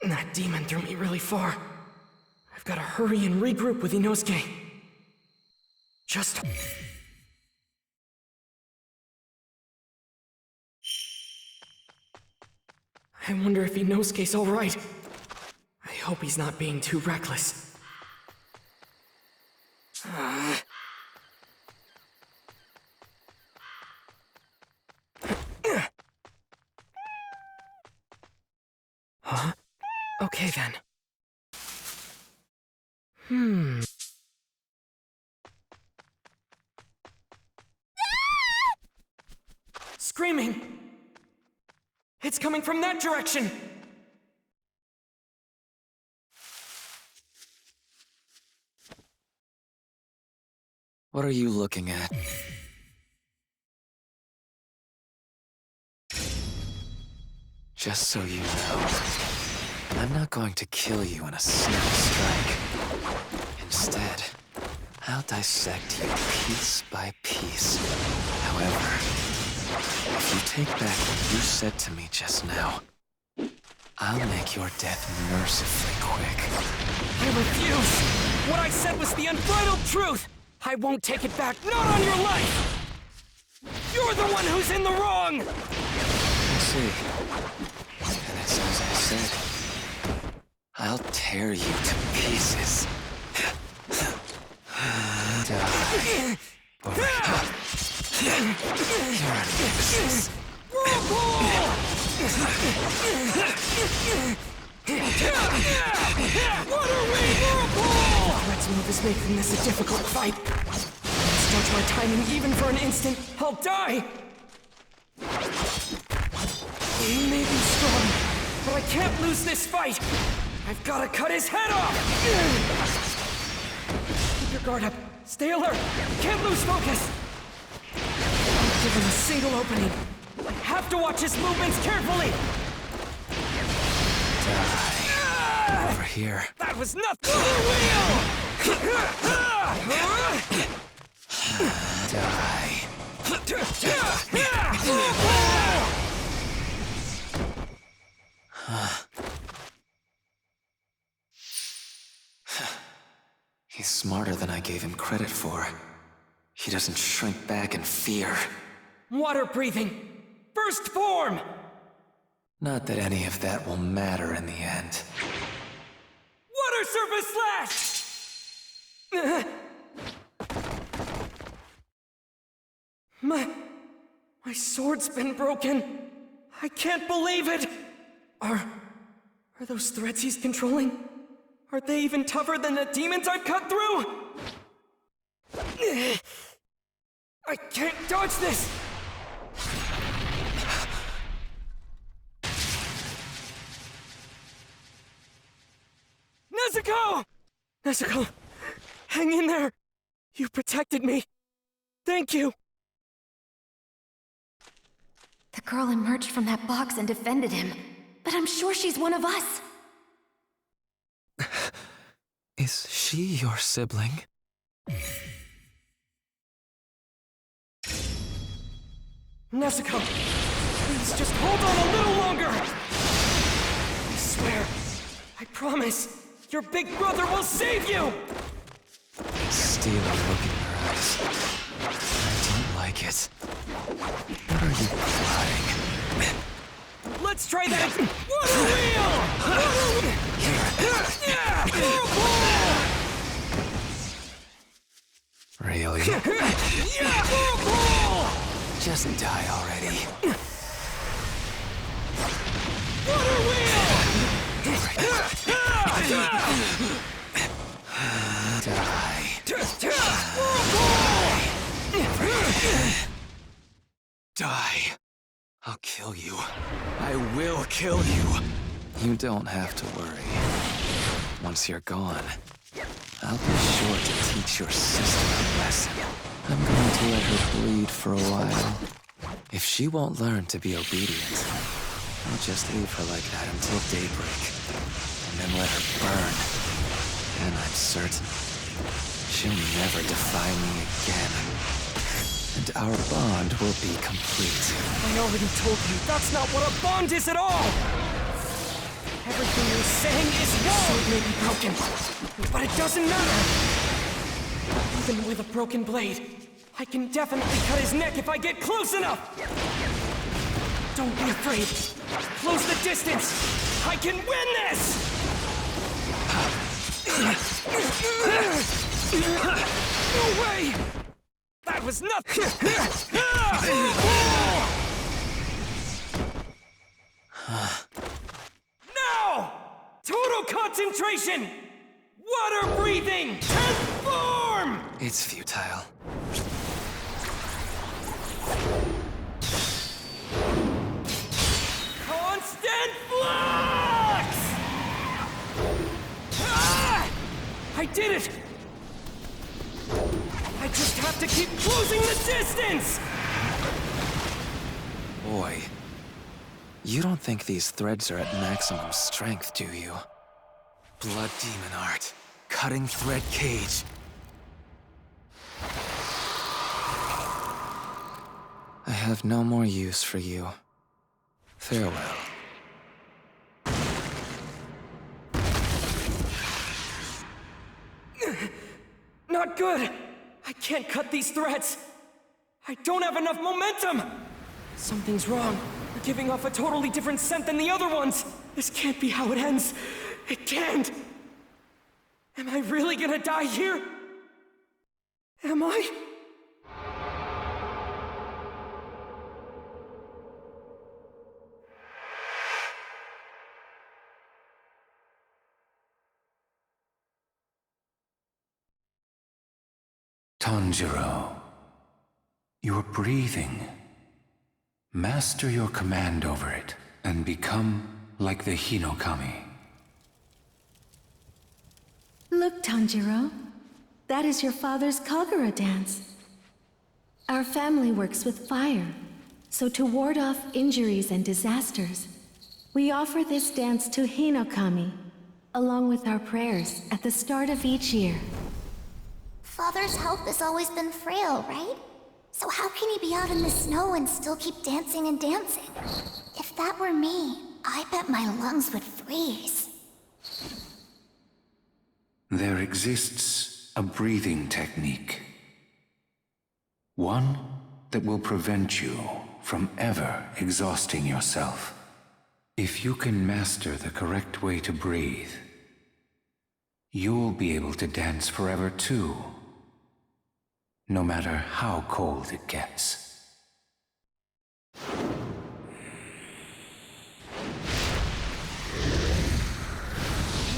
That demon threw me really far. I've got to hurry and regroup with Inosuke. Just... I wonder if Inosuke's alright. I hope he's not being too reckless. Huh? Okay then. Screaming! It's coming from that direction! What are you looking at? Just so you know, I'm not going to kill you in a single strike. Instead, I'll dissect you piece by piece. However, if you take back what you said to me just now, I'll make your death mercifully quick. I refuse! What I said was the unbridled truth! I won't take it back, not on your life! You're the one who's in the wrong! I see. And it's as I said. I'll tear you to pieces. Die. You're a nuisance. Whirlpool! Water Wave Whirlpool! Red's move is making this a difficult fight. Misjudge my timing even for an instant, I'll die! He may be strong, but I can't lose this fight! I've gotta cut his head off! Keep your guard up. Stay alert. Can't lose focus. Don't give him a single opening. I have to watch his movements carefully. Die. Over here. That was nothing. Wheel! Die. He's smarter than I gave him credit for. He doesn't shrink back in fear. Water breathing. First form! Not that any of that will matter in the end. Water surface slash! My sword's been broken. I can't believe it! Are those threads he's controlling? Are they even tougher than the demons I've cut through? I can't dodge this! Nezuko! Nezuko, hang in there! You protected me. Thank you! The girl emerged from that box and defended him. But I'm sure she's one of us. Is she your sibling? Nezuko, please just hold on a little longer! I swear, I promise, your big brother will save you! Steely look in your eyes. I don't like it. What are you plotting? Let's try that again! Water wheel! Really? Just die already. Water wheel! Die. Die. I'll kill you. I will kill you. You don't have to worry. Once you're gone, I'll be sure to teach your sister a lesson. I'm going to let her bleed for a while. If she won't learn to be obedient, I'll just leave her like that until daybreak, and then let her burn. And I'm certain she'll never defy me again. And our bond will be complete. I already told you, that's not what a bond is at all! Everything you're saying is wrong! Sword may be broken, but it doesn't matter! Even with a broken blade, I can definitely cut his neck if I get close enough! Don't be afraid. Close the distance! I can win this! No way! That was nothing! Now! Total concentration! Water breathing! Transform! It's futile. Constant flux! Ah! I did it! I just have to keep closing the distance! Boy, you don't think these threads are at maximum strength, do you? Blood demon art. Cutting thread cage. I have no more use for you. Farewell. Not good! I can't cut these threads! I don't have enough momentum! Something's wrong. You're giving off a totally different scent than the other ones! This can't be how it ends! It can't! Am I really gonna die here? Am I? Tanjiro, you are breathing. Master your command over it, and become like the Hinokami. Look, Tanjiro. That is your father's Kagura dance. Our family works with fire, so to ward off injuries and disasters, we offer this dance to Hinokami, along with our prayers at the start of each year. Father's health has always been frail, right? So how can he be out in the snow and still keep dancing and dancing? If that were me, I bet my lungs would freeze. There exists a breathing technique. One that will prevent you from ever exhausting yourself. If you can master the correct way to breathe, you'll be able to dance forever too. No matter how cold it gets.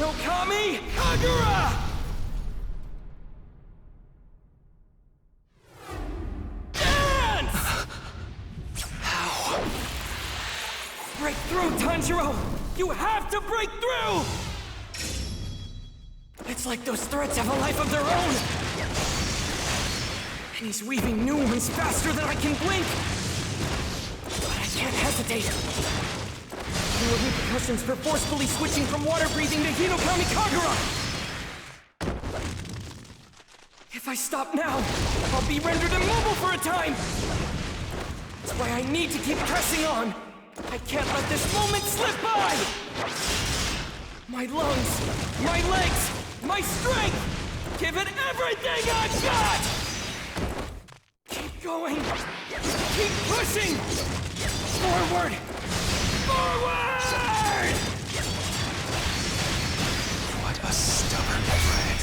Hinokami Kagura! Dance! How? Break through, Tanjiro! You have to break through! It's like those threads have a life of their own! And he's weaving new ones faster than I can blink! But I can't hesitate. There are repercussions for forcefully switching from water breathing to Hinokami Kagura! If I stop now, I'll be rendered immobile for a time! That's why I need to keep pressing on! I can't let this moment slip by! My lungs, my legs, my strength! Give it everything I've got! Keep going! Keep pushing! Forward! Forward! What a stubborn thread.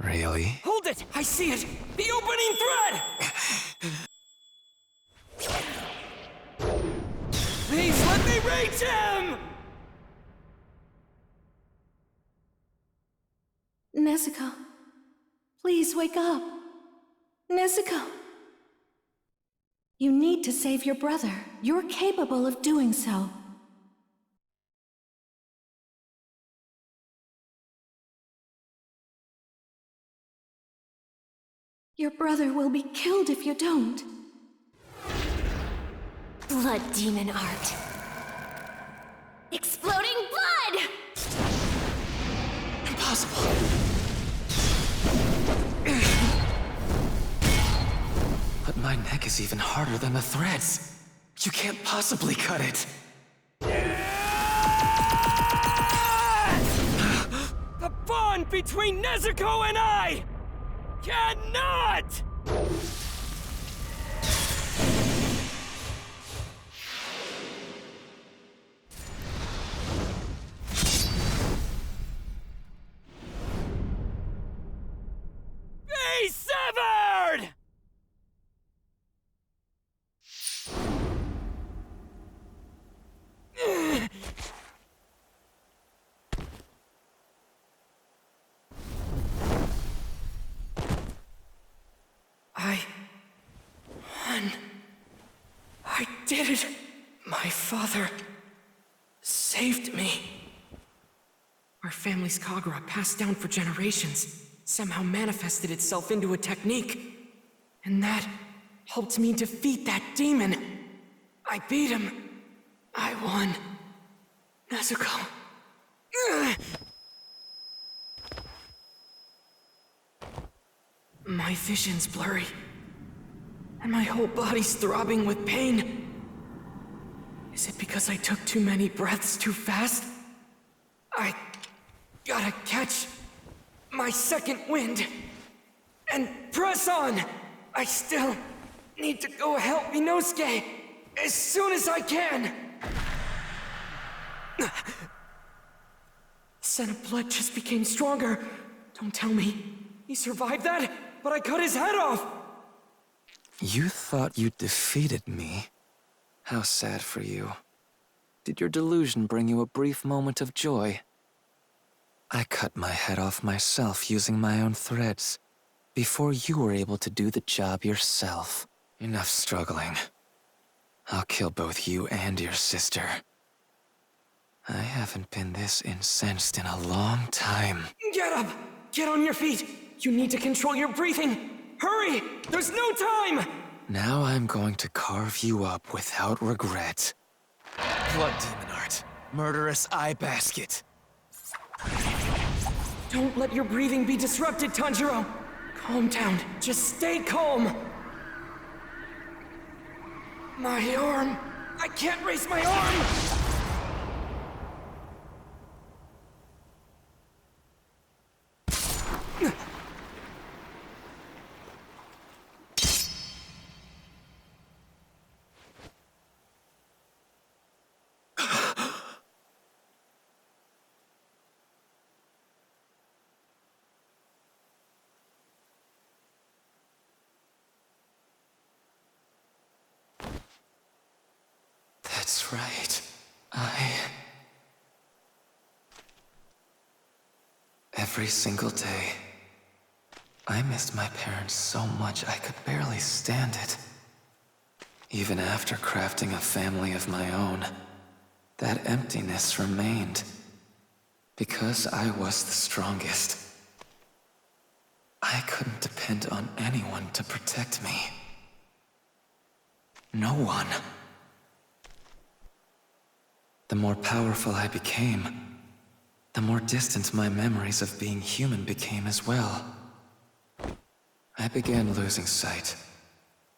Really? Hold it! I see it! The opening thread! Please let me reach him! Nezuko, please wake up. Nezuko! You need to save your brother. You're capable of doing so. Your brother will be killed if you don't. Blood demon art. Exploding blood! Impossible. But my neck is even harder than the threads. You can't possibly cut it. The bond between Nezuko and I cannot! Be severed! I won. I did it. My father saved me. Our family's Kagura, passed down for generations, somehow manifested itself into a technique. And that helped me defeat that demon. I beat him. I won. Nezuko. My vision's blurry, and my whole body's throbbing with pain. Is it because I took too many breaths too fast? I gotta catch my second wind and press on. I still need to go help Inosuke as soon as I can. The scent of blood just became stronger. Don't tell me he survived that, but I cut his head off. You thought you defeated me? How sad for you. Did your delusion bring you a brief moment of joy? I cut my head off myself using my own threads, before you were able to do the job yourself. Enough struggling. I'll kill both you and your sister. I haven't been this incensed in a long time. Get up! Get on your feet! You need to control your breathing! Hurry! There's no time! Now I'm going to carve you up without regret. Blood demon art. Murderous eye basket. Don't let your breathing be disrupted, Tanjiro! Calm down. Just stay calm! My arm! I can't raise my arm! That's right. Every single day, I missed my parents so much I could barely stand it. Even after crafting a family of my own, that emptiness remained. Because I was the strongest. I couldn't depend on anyone to protect me. No one. The more powerful I became, the more distant my memories of being human became as well. I began losing sight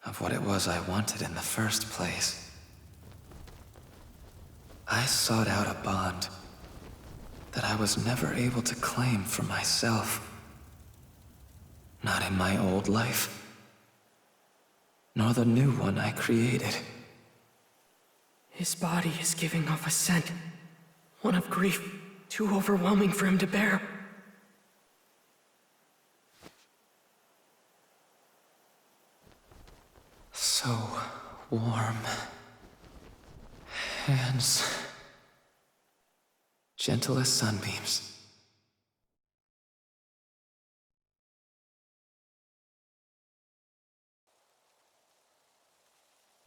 of what it was I wanted in the first place. I sought out a bond that I was never able to claim for myself. Not in my old life, nor the new one I created. His body is giving off a scent. One of grief, too overwhelming for him to bear. So warm. Hands. Gentle as sunbeams.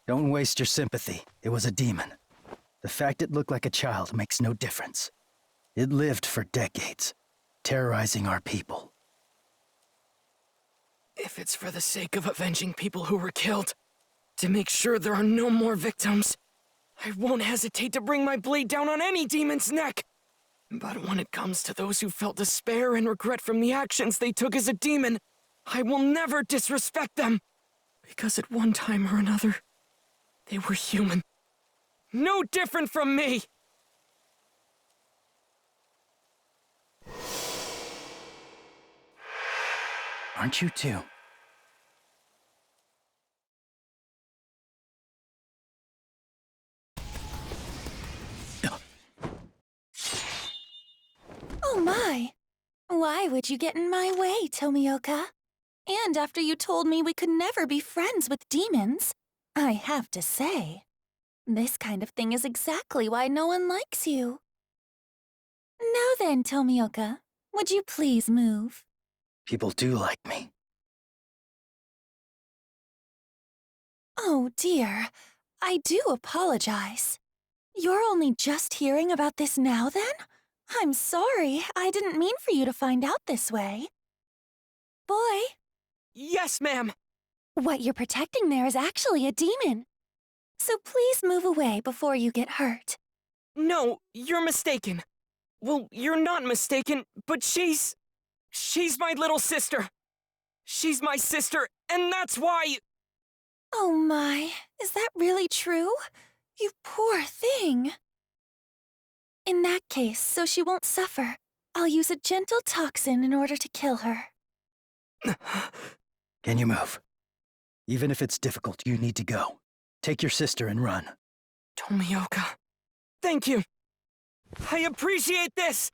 Don't waste your sympathy. It was a demon. The fact it looked like a child makes no difference. It lived for decades, terrorizing our people. If it's for the sake of avenging people who were killed, to make sure there are no more victims, I won't hesitate to bring my blade down on any demon's neck. But when it comes to those who felt despair and regret from the actions they took as a demon, I will never disrespect them. Because at one time or another, They were human. No different from me! Aren't you too? Oh my! Why would you get in my way, Tomioka? And after you told me we could never be friends with demons, I have to say, this kind of thing is exactly why no one likes you. Now then, Tomioka, would you please move? People do like me. Oh dear, I do apologize. You're only just hearing about this now then? I'm sorry, I didn't mean for you to find out this way. Boy, Yes, ma'am! what you're protecting there is actually a demon. So please move away before you get hurt. No, you're mistaken. Well, you're not mistaken, but she's my little sister. She's my sister, and that's why... Oh my, is that really true? You poor thing. In that case, so she won't suffer, I'll use a gentle toxin in order to kill her. Can you move? Even if it's difficult, you need to go. Take your sister and run. Tomioka, thank you. I appreciate this!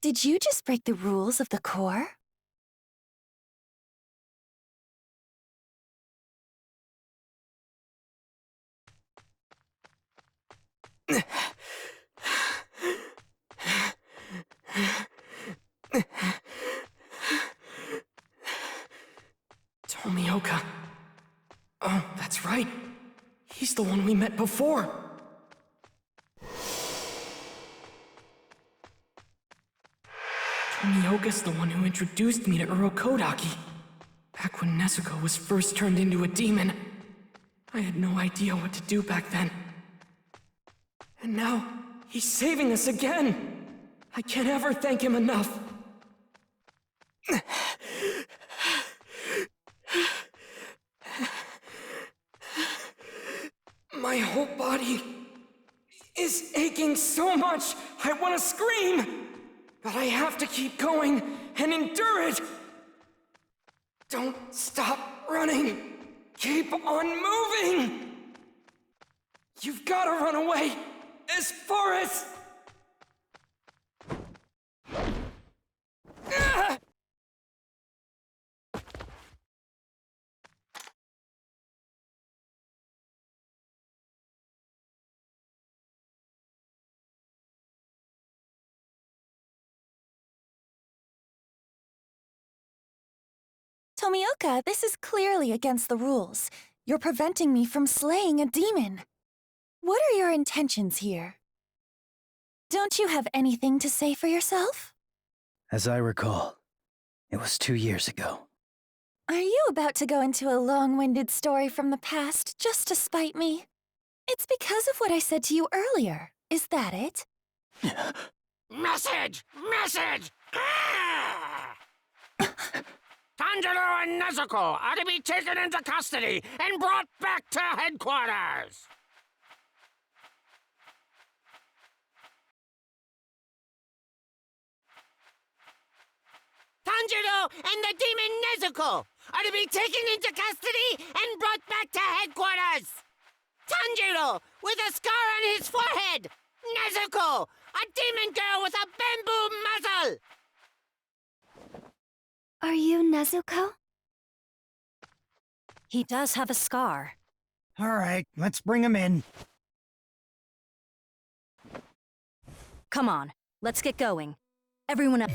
Did you just break the rules of the Corps? Tomioka. Oh, that's right. He's the one we met before. Tomioka's the one who introduced me to Urokodaki. Back when Nezuko was first turned into a demon. I had no idea what to do back then. And now, he's saving us again! I can't ever thank him enough. My whole body is aching so much, I want to scream! But I have to keep going and endure it! Don't stop running! Keep on moving! You've got to run away as far as... Ah! Tomioka, this is clearly against the rules. You're preventing me from slaying a demon. What are your intentions here? Don't you have anything to say for yourself? As I recall, it was 2 years ago. Are you about to go into a long-winded story from the past just to spite me? It's because of what I said to you earlier. Is that it? Message! Message! Ah! Tanjiro and Nezuko are to be taken into custody and brought back to headquarters! Tanjiro and the demon Nezuko are to be taken into custody and brought back to headquarters! Tanjiro with a scar on his forehead! Nezuko, a demon girl with a bamboo muzzle! Are you Nezuko? He does have a scar. All right, let's bring him in. Come on, let's get going. Everyone else.